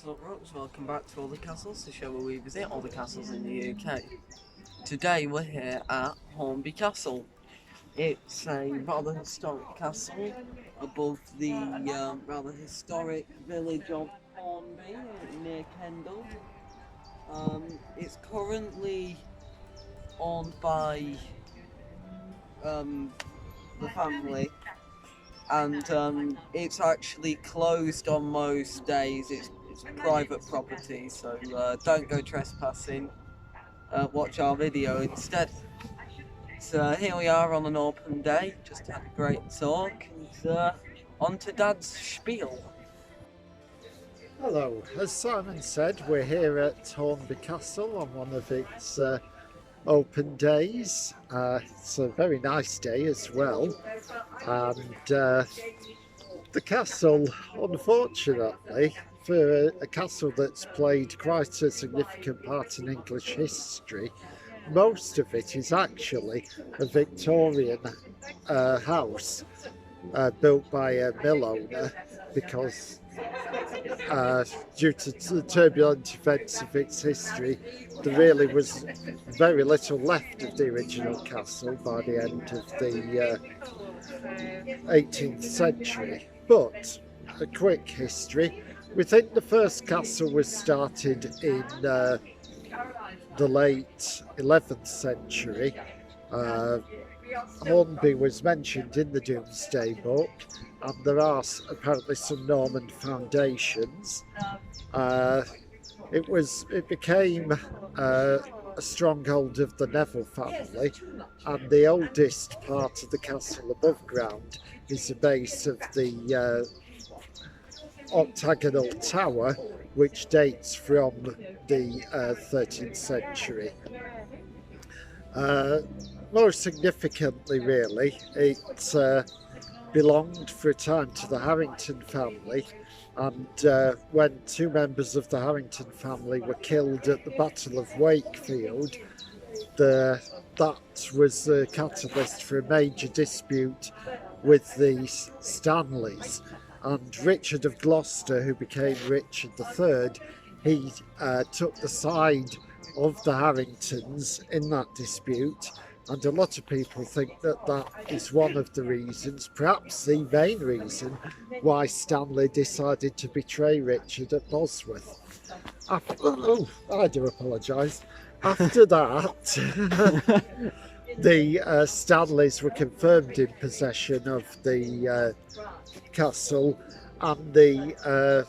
What's up, Rocks? Welcome back to All the Castles, the show where we visit all the castles in the UK. Today we're here at Hornby Castle. It's a rather historic castle above the rather historic village of Hornby near Kendal. It's currently owned by the family, and it's actually closed on most days. It's private property, so don't go trespassing. Watch our video instead. So here we are on an open day. Just had a great talk, and on to Dad's spiel. Hello, as Simon said, we're here at Hornby Castle on one of its open days. It's a very nice day as well, and the castle, unfortunately, for a castle that's played quite a significant part in English history, most of it is actually a Victorian house built by a mill owner, because due to the turbulent events of its history, there really was very little left of the original castle by the end of the 18th century. But a quick history: we think the first castle was started in the late 11th century. Hornby was mentioned in the Domesday Book, and there are apparently some Norman foundations. It became a stronghold of the Neville family, and the oldest part of the castle above ground is the base of the octagonal tower, which dates from the 13th century. Most significantly, really, it belonged for a time to the Harrington family, and when two members of the Harrington family were killed at the Battle of Wakefield, that was the catalyst for a major dispute with the Stanleys. And Richard of Gloucester, who became Richard III, he took the side of the Harringtons in that dispute, and a lot of people think that that is one of the reasons, perhaps the main reason, why Stanley decided to betray Richard at Bosworth. I do apologise. After that, the Stanleys were confirmed in possession of the castle, and the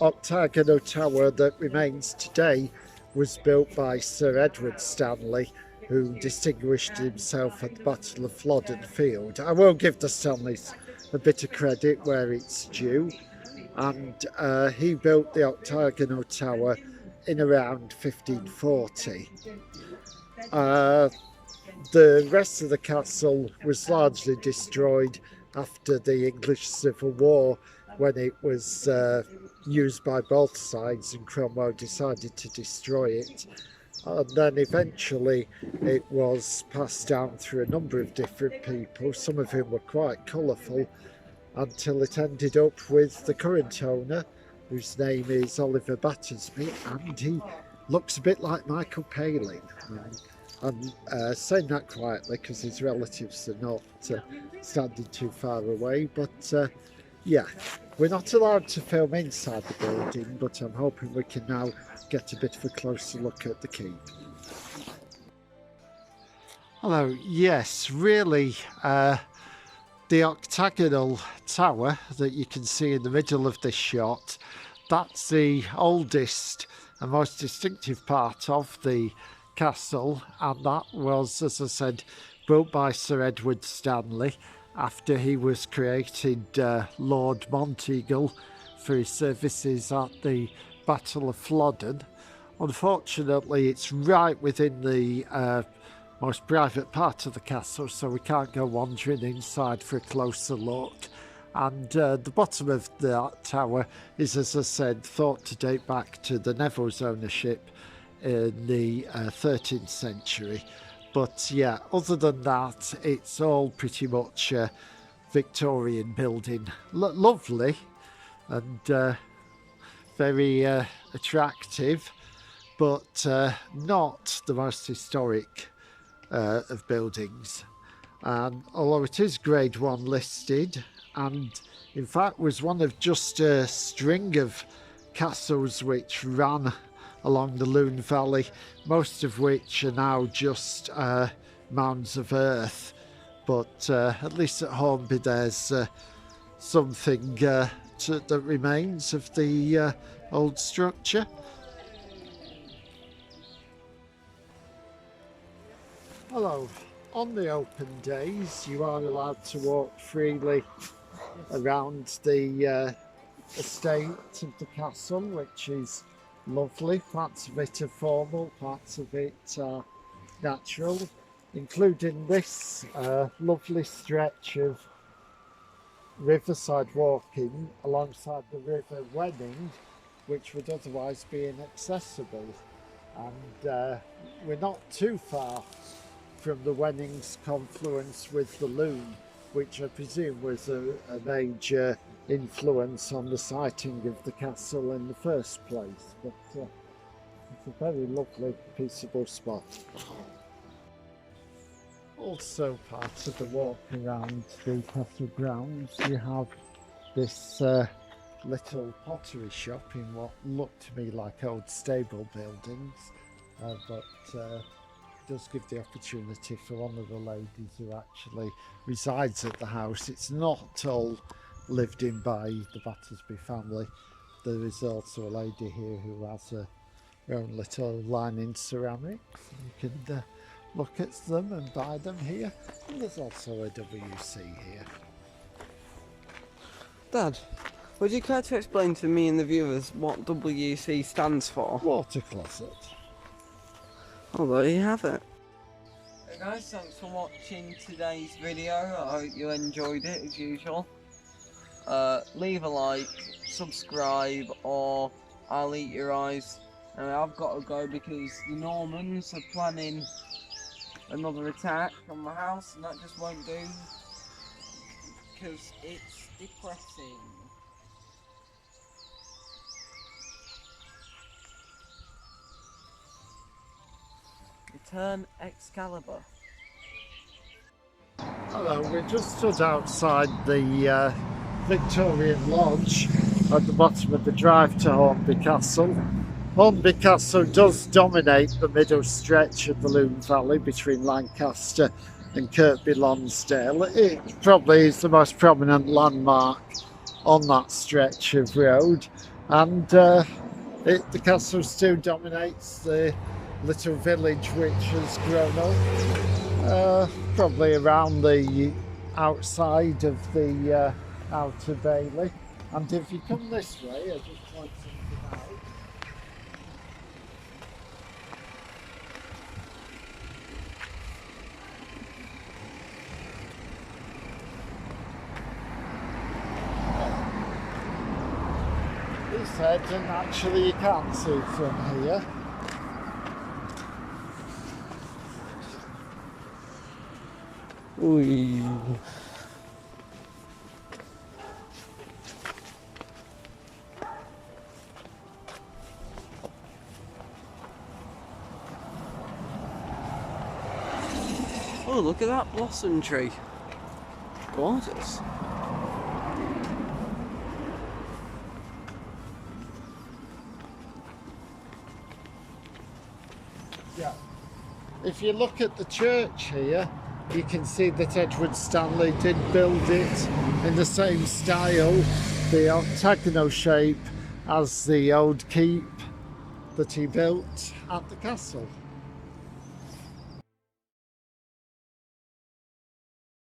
octagonal tower that remains today was built by Sir Edward Stanley, who distinguished himself at the Battle of Flodden Field. I will give the Stanleys a bit of credit where it's due, and he built the octagonal tower in around 1540. The rest of the castle was largely destroyed after the English Civil War, when it was used by both sides and Cromwell decided to destroy it. And then eventually it was passed down through a number of different people, some of whom were quite colourful, until it ended up with the current owner, whose name is Oliver Battersby, and he looks a bit like Michael Palin. I'm saying that quietly because his relatives are not standing too far away, but yeah, we're not allowed to film inside the building, but I'm hoping we can now get a bit of a closer look at the keep. Hello, yes, really, the octagonal tower that you can see in the middle of this shot, that's the oldest and most distinctive part of the castle, and that was, as I said, built by Sir Edward Stanley after he was created Lord Monteagle for his services at the Battle of Flodden. Unfortunately, it's right within the most private part of the castle, so we can't go wandering inside for a closer look. And the bottom of that tower is, as I said, thought to date back to the Neville's ownership in the 13th century. But yeah, other than that, it's all pretty much Victorian building. Lovely, and very attractive, but not the most historic of buildings. Although it is Grade 1 listed, and in fact was one of just a string of castles which ran along the Lune Valley, most of which are now just mounds of earth. But at least at Hornby there's something that remains of the old structure. Hello. On the open days you are allowed to walk freely around the estate of the castle, which is lovely. Parts of it are formal, parts of it are natural, including this lovely stretch of riverside walking alongside the River Wenning, which would otherwise be inaccessible. And we're not too far from the Wenning's confluence with the Lune, which I presume was a major influence on the siting of the castle in the first place. But it's a very lovely, peaceable spot. Also part of the walk around the castle grounds, you have this little pottery shop in what looked to me like old stable buildings, but does give the opportunity for one of the ladies who actually resides at the house. It's not all lived in by the Battersby family. There is also a lady here who has her own little line in ceramics. You can look at them and buy them here. And there's also a WC here. Dad, would you care to explain to me and the viewers what WC stands for? Water closet. Oh, there you have it. Hey guys, thanks for watching today's video. I hope you enjoyed it as usual. Leave a like, subscribe, or I'll eat your eyes. And I've got to go because the Normans are planning another attack on my house, and that just won't do because it's depressing. Return Excalibur. Hello, we're just stood outside the Victorian Lodge at the bottom of the drive to Hornby Castle. Hornby Castle does dominate the middle stretch of the Lune Valley between Lancaster and Kirkby Lonsdale. It probably is the most prominent landmark on that stretch of road, and the castle still dominates the little village which has grown up probably around the outside of the outer bailey. And if you come this way, I just point something out. He said, and actually you can't see from here. Ooh. Oh, look at that blossom tree. Gorgeous. Yeah. If you look at the church here, you can see that Edward Stanley did build it in the same style, the octagonal shape, as the old keep that he built at the castle.